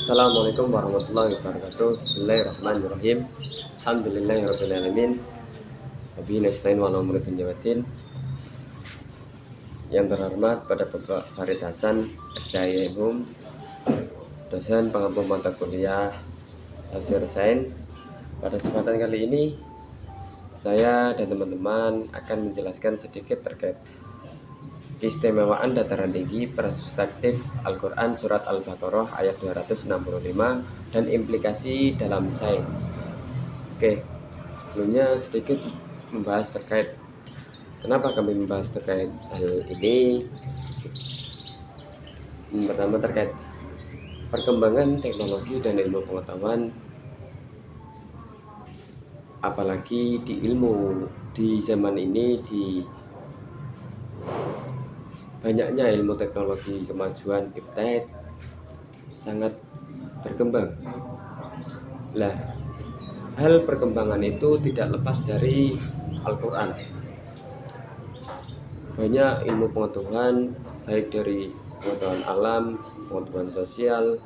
Assalamualaikum warahmatullahi wabarakatuh. Bismillahirrahmanirrahim. Alhamdulillahirrahmanirrahim. Wabihi nasta'in wa ala umuri dunya waddin. Yang terhormat pada Bapak Farid Hasan, SDIM, dosen pengampu mata kuliah Tafsir Sains. Pada kesempatan kali ini saya dan teman-teman akan menjelaskan sedikit terkait keistimewaan dataran tinggi perspektif Al-Quran Surat Al-Baqarah ayat 265 dan implikasi dalam sains. Oke, sebelumnya sedikit membahas terkait kenapa kami membahas terkait hal ini. Pertama, terkait perkembangan teknologi dan ilmu pengetahuan, apalagi di zaman ini, di banyaknya ilmu teknologi, kemajuan iptek sangat berkembang. Lah, hal perkembangan itu tidak lepas dari Al-Quran. Banyak ilmu pengetahuan, baik dari pengetahuan alam, pengetahuan sosial,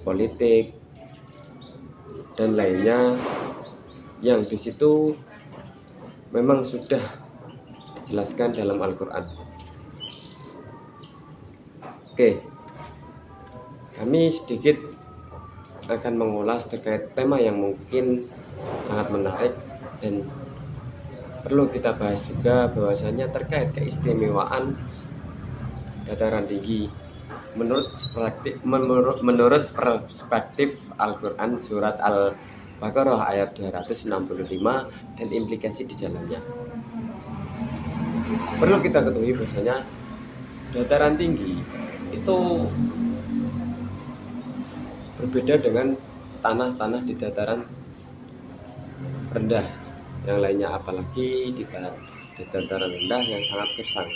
politik, dan lainnya, yang di situ memang sudah dijelaskan dalam Al-Quran. Oke, kami sedikit akan mengulas terkait tema yang mungkin sangat menarik dan perlu kita bahas juga, bahwasanya terkait keistimewaan dataran tinggi menurut perspektif Al-Quran Surat Al-Baqarah ayat 265 dan implikasi di dalamnya. Perlu kita ketahui bahwasanya dataran tinggi itu berbeda dengan tanah-tanah di dataran rendah yang lainnya, apalagi di dataran rendah yang sangat gersang,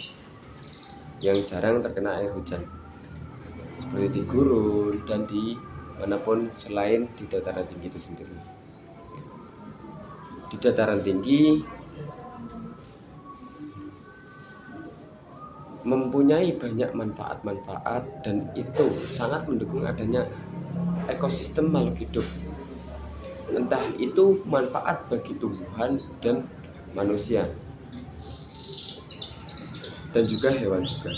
yang jarang terkena air hujan, seperti di gurun dan di manapun selain di dataran tinggi itu sendiri. Di dataran tinggi mempunyai banyak manfaat-manfaat dan itu sangat mendukung adanya ekosistem makhluk hidup, entah itu manfaat bagi tumbuhan dan manusia dan juga hewan juga.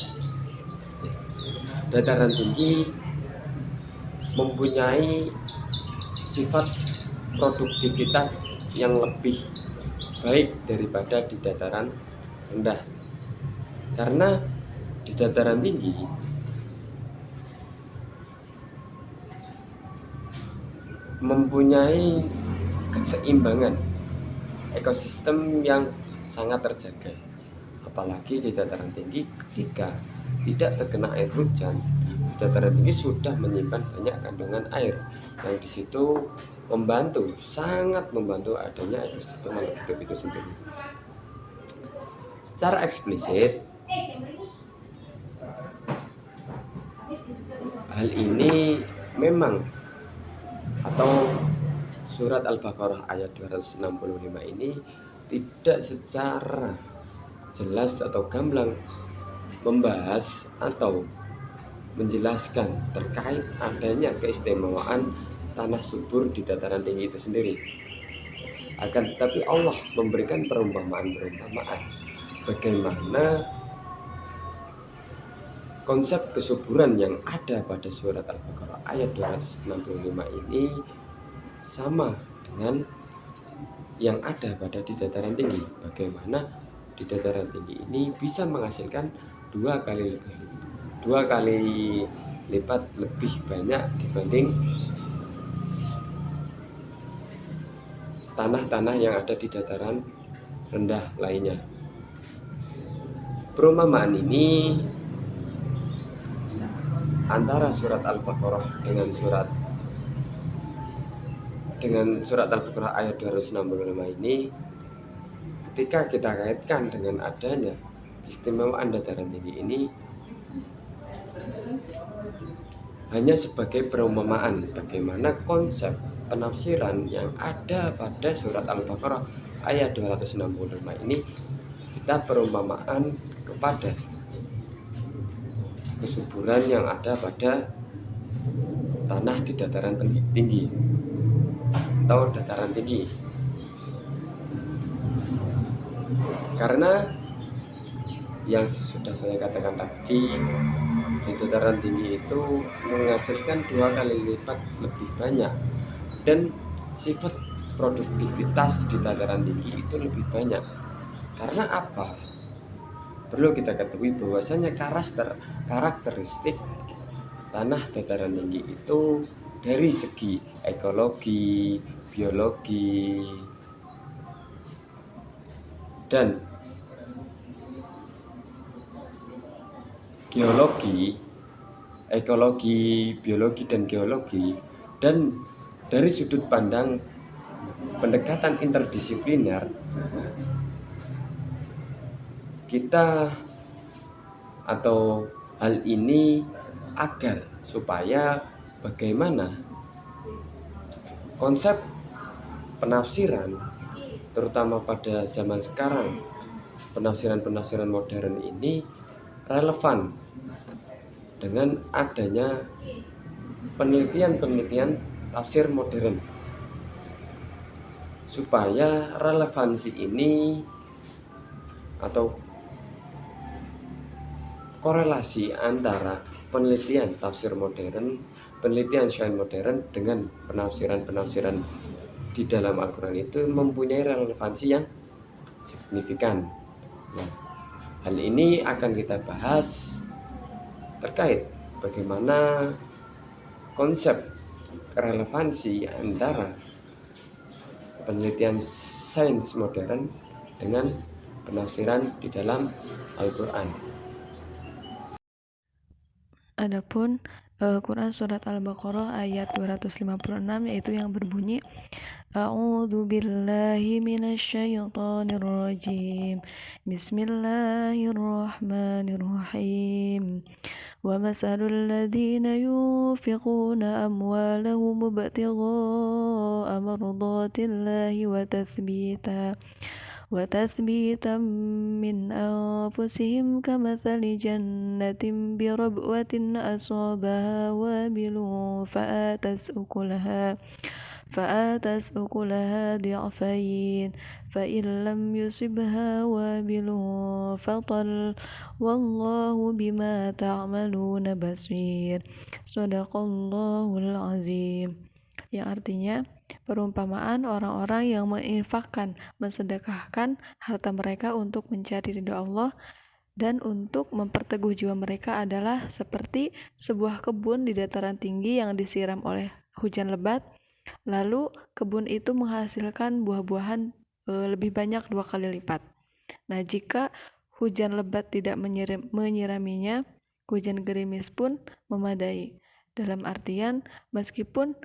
Dataran tinggi mempunyai sifat produktivitas yang lebih baik daripada di dataran rendah, karena di dataran tinggi mempunyai keseimbangan ekosistem yang sangat terjaga, apalagi di dataran tinggi ketika tidak terkena air hujan. Dataran tinggi sudah menyimpan banyak kandungan air yang di situ sangat membantu adanya ekosistem makhluk hidup itu sendiri. Secara eksplisit, hal ini memang, atau surat Al-Baqarah ayat 265 ini tidak secara jelas atau gamblang membahas atau menjelaskan terkait adanya keistimewaan tanah subur di dataran tinggi itu sendiri. Akan tetapi Allah memberikan perumpamaan bagaimana konsep kesuburan yang ada pada surat Al-Baqarah ayat 265 ini sama dengan yang ada pada di dataran tinggi. Bagaimana di dataran tinggi ini bisa menghasilkan dua kali lipat lebih banyak dibanding tanah-tanah yang ada di dataran rendah lainnya. Perumpamaan ini antara surat Al-Baqarah dengan surat Al-Baqarah ayat 265 ini, ketika kita kaitkan dengan adanya keistimewaan dataran tinggi ini, hanya sebagai perumpamaan bagaimana konsep penafsiran yang ada pada surat Al-Baqarah ayat 265 ini kita perumpamaan kepada kesuburan yang ada pada tanah di dataran tinggi atau dataran tinggi. Karena yang sudah saya katakan tadi, di dataran tinggi itu menghasilkan 2 kali lipat lebih banyak, dan sifat produktivitas di dataran tinggi itu lebih banyak. Karena apa? Perlu kita ketahui bahwasanya karakteristik tanah dataran tinggi itu dari segi ekologi, biologi, dan geologi, ekologi, biologi, dan geologi, dan dari sudut pandang pendekatan interdisipliner, kita atau hal ini agar supaya bagaimana konsep penafsiran, terutama pada zaman sekarang, penafsiran modern ini relevan dengan adanya penelitian tafsir modern, supaya relevansi ini atau korelasi antara penelitian tafsir modern, penelitian sains modern dengan penafsiran di dalam Al-Quran itu mempunyai relevansi yang signifikan. Nah, hal ini akan kita bahas terkait bagaimana konsep relevansi antara penelitian sains modern dengan penafsiran di dalam Al-Quran. Adapun Quran surat Al-Baqarah ayat 256 yaitu yang berbunyi A'udzu billahi minasyaitonir rajim. Bismillahirrahmanirrahim. Wa masalul ladzina yunfiquna amwalahum ibtigha'a mardatillahi وتثبيتا من أنفسهم كمثل جنة بربوة أصابها وابل فآتت أكلها ضعفين فإن لم يصبها وابل فطل والله بما تعملون بصير صدق الله العظيم. Yang artinya perumpamaan orang-orang yang menginfakkan, mensedekahkan harta mereka untuk mencari ridha Allah dan untuk memperteguh jiwa mereka adalah seperti sebuah kebun di dataran tinggi yang disiram oleh hujan lebat, lalu kebun itu menghasilkan buah-buahan lebih banyak 2 kali lipat. Nah, jika hujan lebat tidak menyiraminya, hujan gerimis pun memadai. Dalam artian, meskipun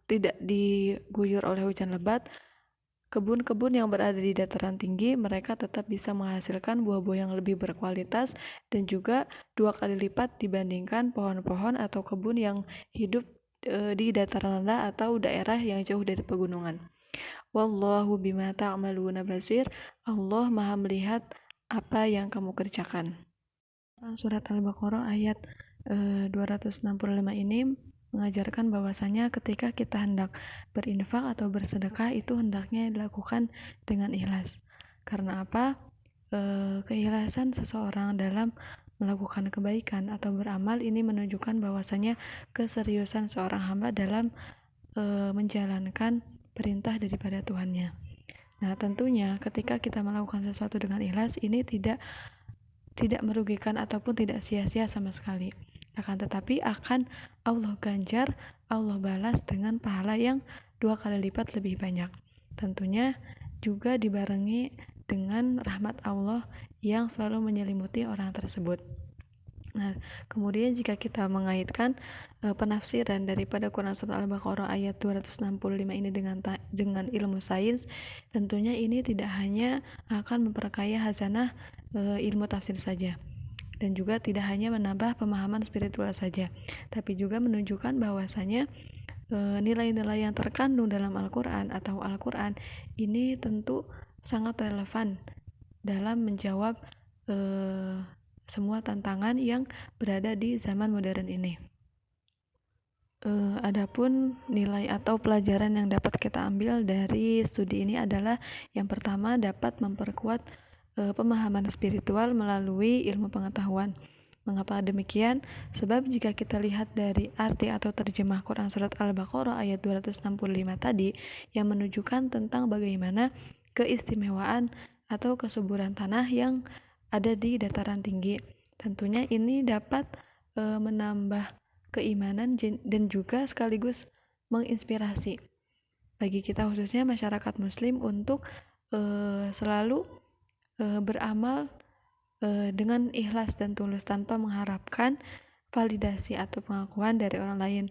tidak diguyur oleh hujan lebat, kebun-kebun yang berada di dataran tinggi mereka tetap bisa menghasilkan buah-buah yang lebih berkualitas dan juga 2 kali lipat dibandingkan pohon-pohon atau kebun yang hidup di dataran rendah atau daerah yang jauh dari pegunungan. Wallahu bima ta'maluna basir. Allah Maha melihat apa yang kamu kerjakan. Surat Al-Baqarah ayat 265 ini mengajarkan bahwasanya ketika kita hendak berinfak atau bersedekah itu hendaknya dilakukan dengan ikhlas. Karena apa? Keikhlasan seseorang dalam melakukan kebaikan atau beramal ini menunjukkan bahwasanya keseriusan seorang hamba dalam menjalankan perintah daripada Tuhannya. Nah, tentunya ketika kita melakukan sesuatu dengan ikhlas ini tidak merugikan ataupun tidak sia-sia sama sekali. Akan tetapi akan Allah ganjar, Allah balas dengan pahala yang 2 kali lipat lebih banyak. Tentunya juga dibarengi dengan rahmat Allah yang selalu menyelimuti orang tersebut. Nah, kemudian jika kita mengaitkan penafsiran daripada Quran Surat Al-Baqarah ayat 265 ini dengan ilmu sains, tentunya ini tidak hanya akan memperkaya hazanah ilmu tafsir saja, dan juga tidak hanya menambah pemahaman spiritual saja, tapi juga menunjukkan bahwasanya nilai-nilai yang terkandung dalam Al-Quran atau Al-Quran ini tentu sangat relevan dalam menjawab semua tantangan yang berada di zaman modern ini. Adapun nilai atau pelajaran yang dapat kita ambil dari studi ini adalah yang pertama dapat memperkuat pemahaman spiritual melalui ilmu pengetahuan. Mengapa demikian? Sebab jika kita lihat dari arti atau terjemah Quran Surat Al-Baqarah ayat 265 tadi yang menunjukkan tentang bagaimana keistimewaan atau kesuburan tanah yang ada di dataran tinggi. Tentunya ini dapat menambah keimanan dan juga sekaligus menginspirasi bagi kita khususnya masyarakat muslim untuk selalu beramal dengan ikhlas dan tulus tanpa mengharapkan validasi atau pengakuan dari orang lain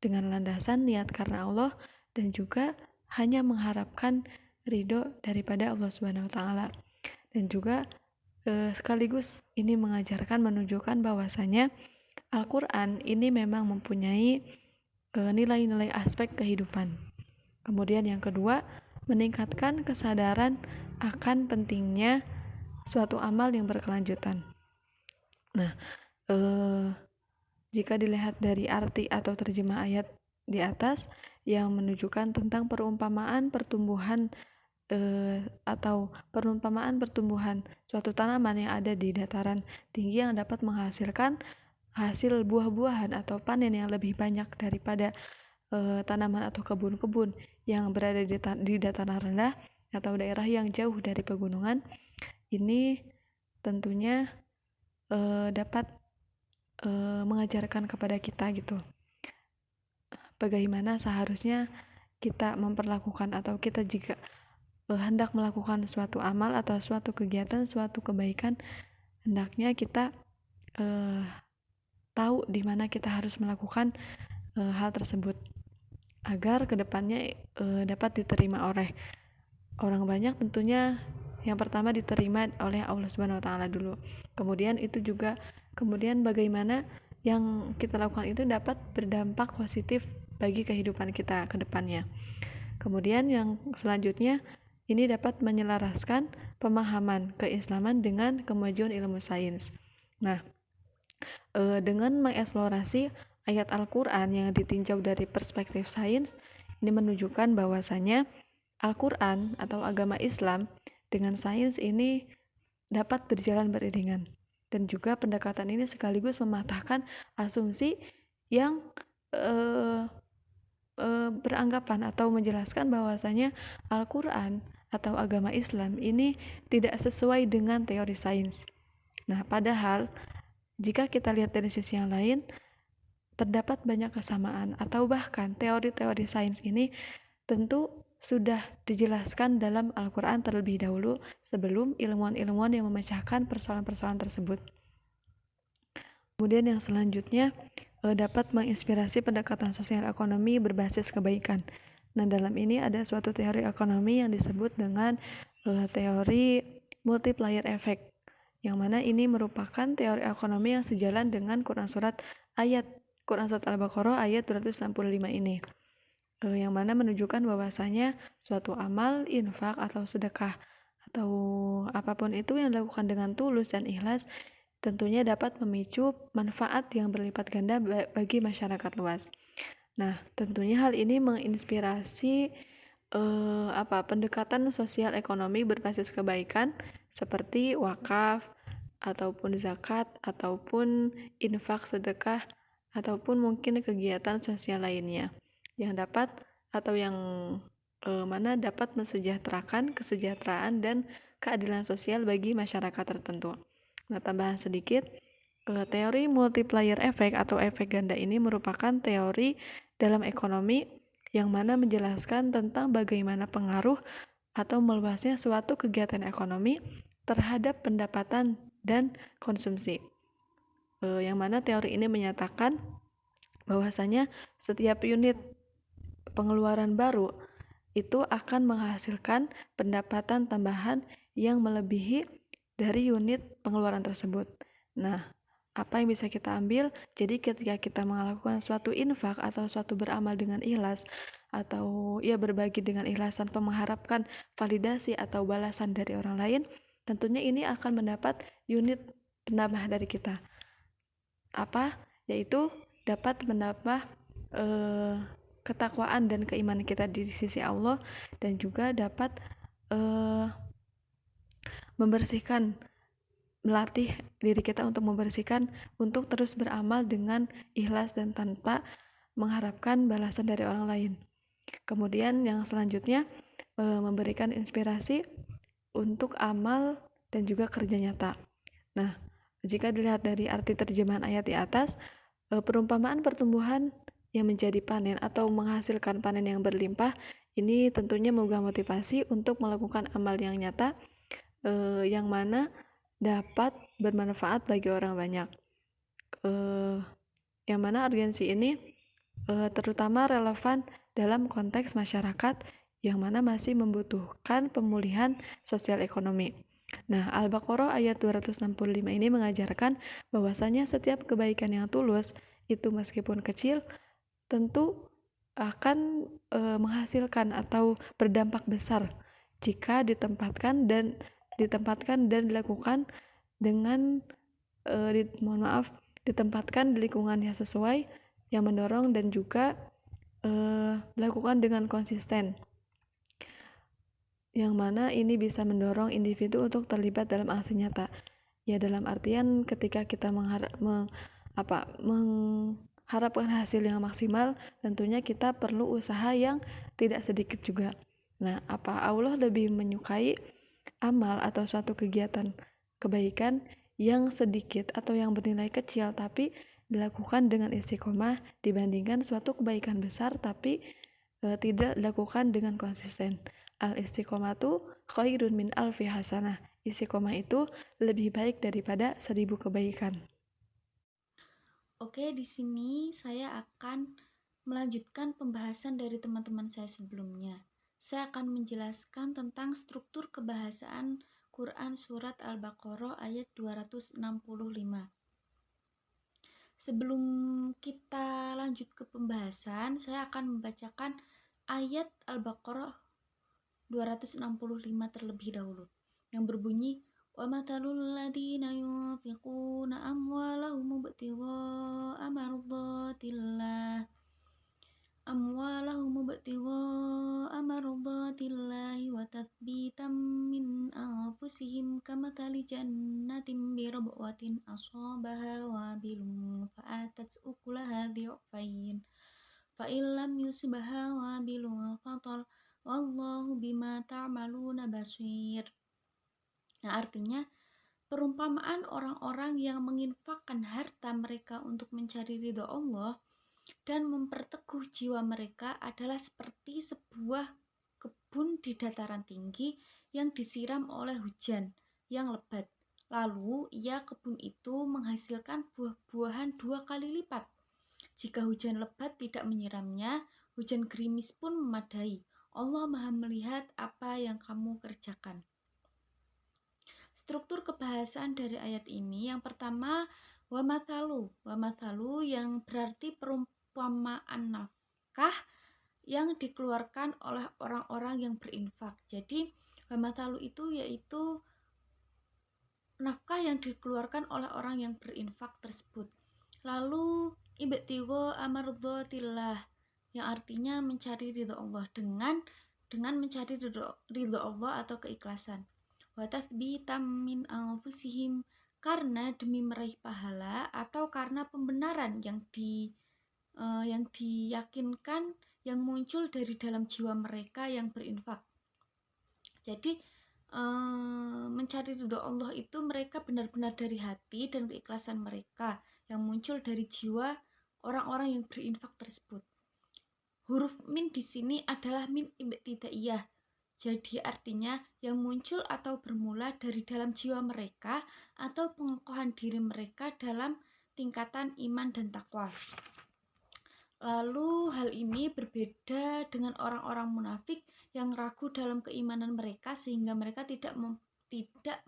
dengan landasan niat karena Allah dan juga hanya mengharapkan ridho daripada Allah Subhanahu wa taala. Dan juga sekaligus ini menunjukkan bahwasanya Al-Quran ini memang mempunyai nilai-nilai aspek kehidupan. Kemudian yang kedua, meningkatkan kesadaran akan pentingnya suatu amal yang berkelanjutan. Nah, jika dilihat dari arti atau terjemah ayat di atas yang menunjukkan tentang perumpamaan pertumbuhan suatu tanaman yang ada di dataran tinggi yang dapat menghasilkan hasil buah-buahan atau panen yang lebih banyak daripada tanaman atau kebun-kebun yang berada di dataran rendah atau daerah yang jauh dari pegunungan. Ini tentunya dapat mengajarkan kepada kita gitu bagaimana seharusnya kita memperlakukan atau kita jika hendak melakukan suatu amal atau suatu kegiatan, suatu kebaikan, hendaknya kita tahu di mana kita harus melakukan hal tersebut agar kedepannya dapat diterima oleh orang banyak. Tentunya yang pertama diterima oleh Allah Subhanahu wa taala dulu. Kemudian bagaimana yang kita lakukan itu dapat berdampak positif bagi kehidupan kita ke depannya. Kemudian yang selanjutnya ini dapat menyelaraskan pemahaman keislaman dengan kemajuan ilmu sains. Nah, dengan mengeksplorasi ayat Al-Quran yang ditinjau dari perspektif sains, ini menunjukkan bahwasanya Al-Quran atau agama Islam dengan sains ini dapat berjalan beriringan. Dan juga pendekatan ini sekaligus mematahkan asumsi yang beranggapan atau menjelaskan bahwasanya Al-Quran atau agama Islam ini tidak sesuai dengan teori sains. Nah, padahal jika kita lihat dari sisi yang lain, terdapat banyak kesamaan atau bahkan teori-teori sains ini tentu sudah dijelaskan dalam Al-Quran terlebih dahulu sebelum ilmuwan-ilmuwan yang memecahkan persoalan-persoalan tersebut. Kemudian yang selanjutnya dapat menginspirasi pendekatan sosial ekonomi berbasis kebaikan. Nah, dalam ini ada suatu teori ekonomi yang disebut dengan teori multiplier effect, yang mana ini merupakan teori ekonomi yang sejalan dengan Quran Surat Al-Baqarah ayat 265 ini, yang mana menunjukkan bahwasanya suatu amal, infak atau sedekah atau apapun itu yang dilakukan dengan tulus dan ikhlas tentunya dapat memicu manfaat yang berlipat ganda bagi masyarakat luas. Nah, tentunya hal ini menginspirasi pendekatan sosial ekonomi berbasis kebaikan seperti wakaf ataupun zakat ataupun infak sedekah ataupun mungkin kegiatan sosial lainnya yang dapat atau yang mana dapat mensejahterakan kesejahteraan dan keadilan sosial bagi masyarakat tertentu. Nah, tambahan sedikit, teori multiplier effect atau efek ganda ini merupakan teori dalam ekonomi yang mana menjelaskan tentang bagaimana pengaruh atau meluasnya suatu kegiatan ekonomi terhadap pendapatan dan konsumsi. Yang mana teori ini menyatakan bahwasanya setiap unit pengeluaran baru itu akan menghasilkan pendapatan tambahan yang melebihi dari unit pengeluaran tersebut. Nah, apa yang bisa kita ambil? Jadi ketika kita melakukan suatu infak atau suatu beramal dengan ikhlas atau berbagi dengan ikhlas tanpa mengharapkan validasi atau balasan dari orang lain, tentunya ini akan mendapat unit penambah dari kita. Yaitu dapat menambah eh, ketakwaan dan keimanan kita di sisi Allah, dan juga dapat eh, membersihkan, melatih diri kita untuk membersihkan, untuk terus beramal dengan ikhlas dan tanpa mengharapkan balasan dari orang lain. Kemudian yang selanjutnya, memberikan inspirasi untuk amal dan juga kerja nyata. Nah, jika dilihat dari arti terjemahan ayat di atas, perumpamaan pertumbuhan yang menjadi panen atau menghasilkan panen yang berlimpah ini tentunya menggugah motivasi untuk melakukan amal yang nyata, yang mana dapat bermanfaat bagi orang banyak. Yang mana urgensi ini terutama relevan dalam konteks masyarakat yang mana masih membutuhkan pemulihan sosial ekonomi. Nah, Al-Baqarah ayat 265 ini mengajarkan bahwasanya setiap kebaikan yang tulus itu meskipun kecil tentu akan menghasilkan atau berdampak besar jika ditempatkan dan dilakukan dengan ditempatkan di lingkungan yang sesuai, yang mendorong dan juga dilakukan dengan konsisten, yang mana ini bisa mendorong individu untuk terlibat dalam aksi nyata. Ya, dalam artian ketika kita mengharapkan hasil yang maksimal, tentunya kita perlu usaha yang tidak sedikit juga. Nah, apa Allah lebih menyukai amal atau suatu kegiatan kebaikan yang sedikit atau yang bernilai kecil tapi dilakukan dengan istiqomah dibandingkan suatu kebaikan besar tapi tidak dilakukan dengan konsisten. Al-istiqomatu khairun min alfi hasanah. Istiqomah itu lebih baik daripada 1000 kebaikan. Oke, di sini saya akan melanjutkan pembahasan dari teman-teman saya sebelumnya. Saya akan menjelaskan tentang struktur kebahasaan Quran Surat Al-Baqarah ayat 265. Sebelum kita lanjut ke pembahasan, saya akan membacakan ayat Al-Baqarah 265 terlebih dahulu, yang berbunyi, وَمَثَلُ الَّذِينَ يُنْفِقُونَ أَمْوَالَهُمُ ابْتِغَاءَ مرضات الله وتثبيتا من أنفسهم كمثل جنة بربوة أصابها وابل فآتت أكلها ضعفين فإن لم يصبها وابل فطل والله بما تعملون بصير. Nah, artinya perumpamaan orang-orang yang menginfakkan harta mereka untuk mencari ridho Allah dan memperteguh jiwa mereka adalah seperti sebuah kebun di dataran tinggi yang disiram oleh hujan yang lebat. Lalu, kebun itu menghasilkan buah-buahan 2 kali lipat. Jika hujan lebat tidak menyiramnya, hujan gerimis pun memadai. Allah Maha melihat apa yang kamu kerjakan. Struktur kebahasaan dari ayat ini, yang pertama, wa mathalu yang berarti perumpamaan nafkah yang dikeluarkan oleh orang-orang yang berinfak. Jadi wa mathalu itu yaitu nafkah yang dikeluarkan oleh orang yang berinfak tersebut. Lalu ibtigho amardhatillah yang artinya mencari ridho Allah, dengan mencari ridho Allah atau keikhlasan. Wa tathbitam min anfusihim, karena demi meraih pahala atau karena pembenaran yang diyakinkan yang muncul dari dalam jiwa mereka yang berinfak. Jadi mencari ridho Allah itu mereka benar-benar dari hati dan keikhlasan mereka yang muncul dari jiwa orang-orang yang berinfak tersebut. Huruf min di sini adalah min ibtidaiyah. Jadi artinya yang muncul atau bermula dari dalam jiwa mereka atau pengokohan diri mereka dalam tingkatan iman dan takwa. Lalu hal ini berbeda dengan orang-orang munafik yang ragu dalam keimanan mereka sehingga mereka tidak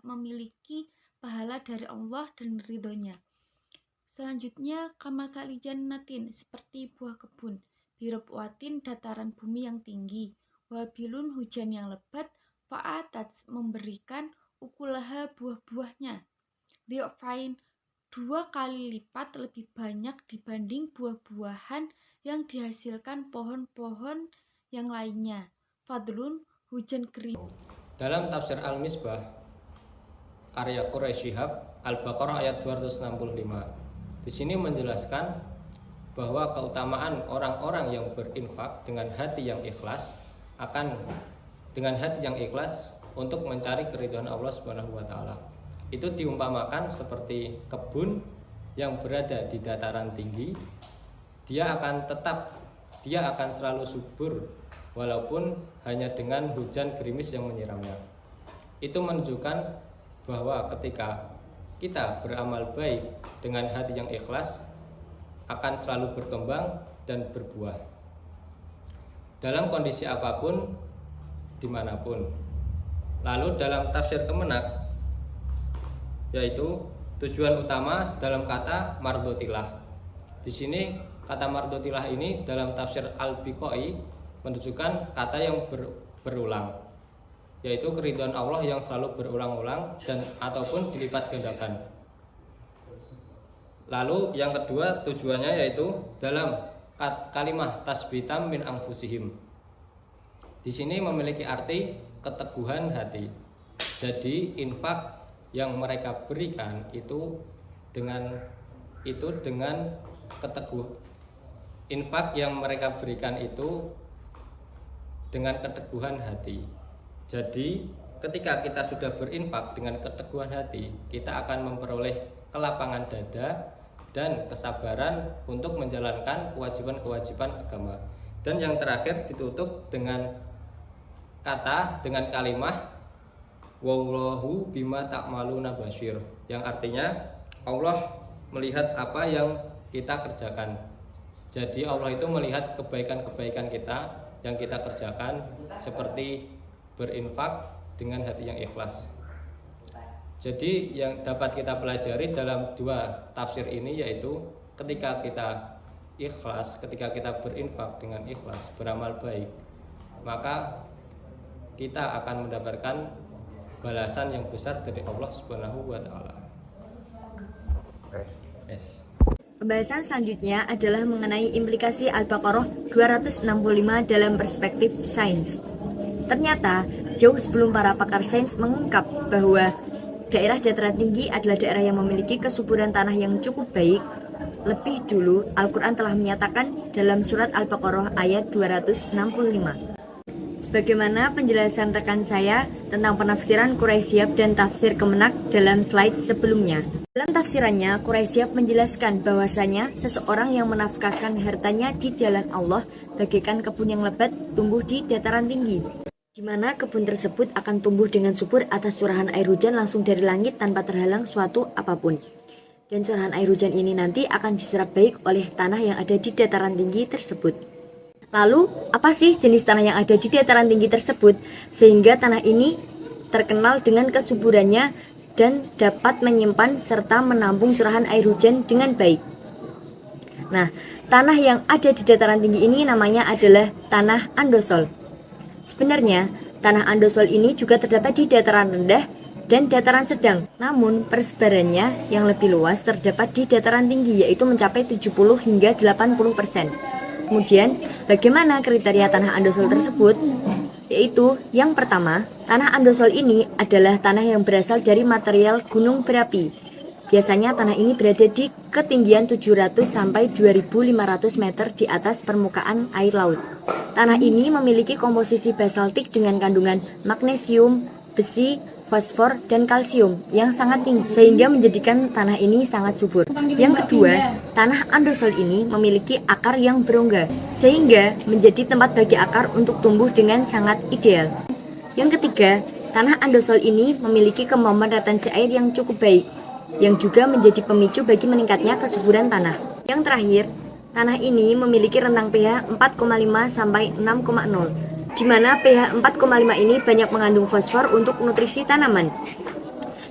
memiliki pahala dari Allah dan ridhonya. Selanjutnya, kamathali jannatin, seperti buah kebun, birobwatin, dataran bumi yang tinggi, wabilun, hujan yang lebat, fa'atat, memberikan ukulaha, buah-buahnya, di'fain, 2 kali lipat lebih banyak dibanding buah-buahan yang dihasilkan pohon-pohon yang lainnya. Fadlun, hujan gerimis. Dalam tafsir Al-Misbah karya Quraisy Shihab, Al-Baqarah ayat 265. Di sini menjelaskan bahwa keutamaan orang-orang yang berinfak dengan hati yang ikhlas untuk mencari keridhaan Allah Subhanahu wa taala. Itu diumpamakan seperti kebun yang berada di dataran tinggi. Dia akan selalu subur walaupun hanya dengan hujan gerimis yang menyiramnya. Itu menunjukkan bahwa ketika kita beramal baik dengan hati yang ikhlas akan selalu berkembang dan berbuah dalam kondisi apapun, dimanapun. Lalu dalam tafsir Kemenak, yaitu tujuan utama dalam kata mardotilah. Di sini kata mardotilah ini dalam tafsir Al-Biqai menunjukkan kata yang berulang, yaitu keridhaan Allah yang selalu berulang-ulang dan ataupun dilipat gandakan. Lalu yang kedua tujuannya yaitu dalam kalimah tasbitam min anfusihim. Di sini memiliki arti keteguhan hati. Jadi infak yang mereka berikan itu dengan infak yang mereka berikan itu dengan keteguhan hati. Jadi ketika kita sudah berinfak dengan keteguhan hati, kita akan memperoleh kelapangan dada dan kesabaran untuk menjalankan kewajiban-kewajiban agama. Dan yang terakhir ditutup dengan kalimah wallahu bima ta'maluna basyir, yang artinya Allah melihat apa yang kita kerjakan. Jadi Allah itu melihat kebaikan-kebaikan kita yang kita kerjakan, seperti berinfak dengan hati yang ikhlas. Jadi yang dapat kita pelajari dalam dua tafsir ini yaitu ketika kita ikhlas, ketika kita berinfak dengan ikhlas, beramal baik, maka kita akan mendapatkan balasan yang besar dari Allah Subhanahu wa taala. Pembahasan selanjutnya adalah mengenai implikasi Al-Baqarah 265 dalam perspektif sains. Ternyata jauh sebelum para pakar sains mengungkap bahwa daerah dataran tinggi adalah daerah yang memiliki kesuburan tanah yang cukup baik, lebih dulu Al-Quran telah menyatakan dalam surat Al-Baqarah ayat 265. Sebagaimana penjelasan rekan saya tentang penafsiran Quraisy Shihab dan tafsir Kemenak dalam slide sebelumnya. Dalam tafsirannya, Quraisy Shihab menjelaskan bahwasanya seseorang yang menafkahkan hartanya di jalan Allah bagaikan kebun yang lebat tumbuh di dataran tinggi, di mana kebun tersebut akan tumbuh dengan subur atas curahan air hujan langsung dari langit tanpa terhalang suatu apapun. Dan curahan air hujan ini nanti akan diserap baik oleh tanah yang ada di dataran tinggi tersebut. Lalu, apa sih jenis tanah yang ada di dataran tinggi tersebut sehingga tanah ini terkenal dengan kesuburannya dan dapat menyimpan serta menampung curahan air hujan dengan baik? Nah, tanah yang ada di dataran tinggi ini namanya adalah tanah andosol. Sebenarnya, tanah andosol ini juga terdapat di dataran rendah dan dataran sedang. Namun, persebarannya yang lebih luas terdapat di dataran tinggi, yaitu mencapai 70 hingga 80%. Kemudian, bagaimana kriteria tanah andosol tersebut? Yaitu, yang pertama, tanah andosol ini adalah tanah yang berasal dari material gunung berapi. Biasanya tanah ini berada di ketinggian 700 sampai 2500 meter di atas permukaan air laut. Tanah ini memiliki komposisi basaltik dengan kandungan magnesium, besi, fosfor, dan kalsium yang sangat tinggi sehingga menjadikan tanah ini sangat subur. Yang kedua, tanah andosol ini memiliki akar yang berongga sehingga menjadi tempat bagi akar untuk tumbuh dengan sangat ideal. Yang ketiga, tanah andosol ini memiliki kemampuan retensi air yang cukup baik, yang juga menjadi pemicu bagi meningkatnya kesuburan tanah. Yang terakhir, tanah ini memiliki rentang pH 4,5 sampai 6,0, di mana pH 4,5 ini banyak mengandung fosfor untuk nutrisi tanaman.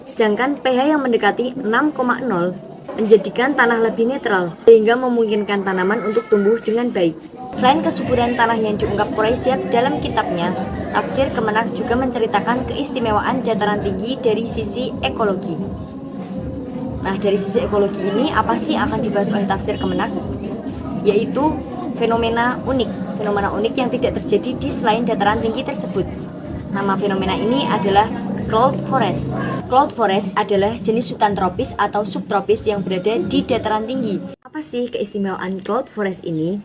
Sedangkan pH yang mendekati 6,0 menjadikan tanah lebih netral, sehingga memungkinkan tanaman untuk tumbuh dengan baik. Selain kesuburan tanah yang diungkap Quraisy Shihab dalam kitabnya, tafsir Kemenak juga menceritakan keistimewaan dataran tinggi dari sisi ekologi. Nah, dari sisi ekologi ini, apa sih yang akan dibahas oleh tafsir Kemenak? Yaitu fenomena unik yang tidak terjadi di selain dataran tinggi tersebut. Nama fenomena ini adalah cloud forest. Cloud forest adalah jenis hutan tropis atau subtropis yang berada di dataran tinggi. Apa sih keistimewaan cloud forest ini?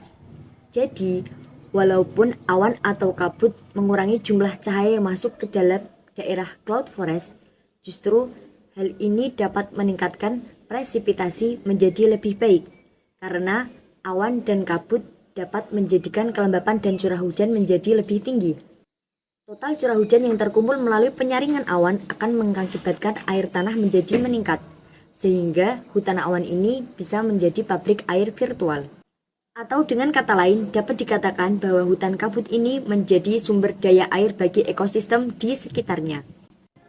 Jadi, walaupun awan atau kabut mengurangi jumlah cahaya yang masuk ke dalam daerah cloud forest, justru hal ini dapat meningkatkan presipitasi menjadi lebih baik, karena awan dan kabut dapat menjadikan kelembapan dan curah hujan menjadi lebih tinggi. Total curah hujan yang terkumpul melalui penyaringan awan akan mengakibatkan air tanah menjadi meningkat, sehingga hutan awan ini bisa menjadi pabrik air virtual. Atau dengan kata lain, dapat dikatakan bahwa hutan kabut ini menjadi sumber daya air bagi ekosistem di sekitarnya.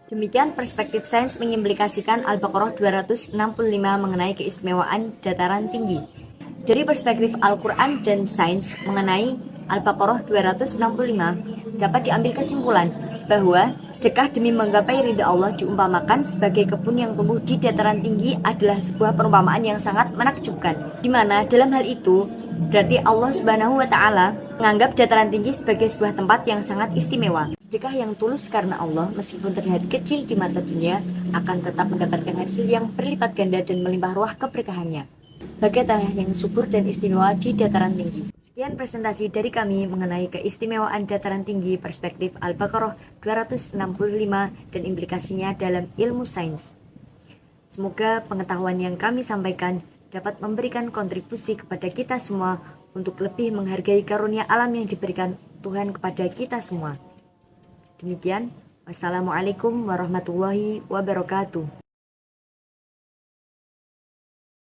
Demikian perspektif sains mengimplikasikan Al-Baqarah 265 mengenai keistimewaan dataran tinggi. Dari perspektif Al-Quran dan sains mengenai Al-Baqarah 265, dapat diambil kesimpulan bahwa sedekah demi menggapai ridha Allah diumpamakan sebagai kebun yang tumbuh di dataran tinggi adalah sebuah perumpamaan yang sangat menakjubkan, di mana dalam hal itu berarti Allah Subhanahu wa Ta'ala menganggap dataran tinggi sebagai sebuah tempat yang sangat istimewa. Sedekah yang tulus karena Allah, meskipun terlihat kecil di mata dunia, akan tetap mendapatkan hasil yang berlipat ganda dan melimpah ruah keberkahannya. Bagai tanah yang subur dan istimewa di dataran tinggi. Sekian presentasi dari kami mengenai keistimewaan dataran tinggi perspektif Al-Baqarah 265 dan implikasinya dalam ilmu sains. Semoga pengetahuan yang kami sampaikan dapat memberikan kontribusi kepada kita semua untuk lebih menghargai karunia alam yang diberikan Tuhan kepada kita semua. Demikian, wassalamualaikum warahmatullahi wabarakatuh.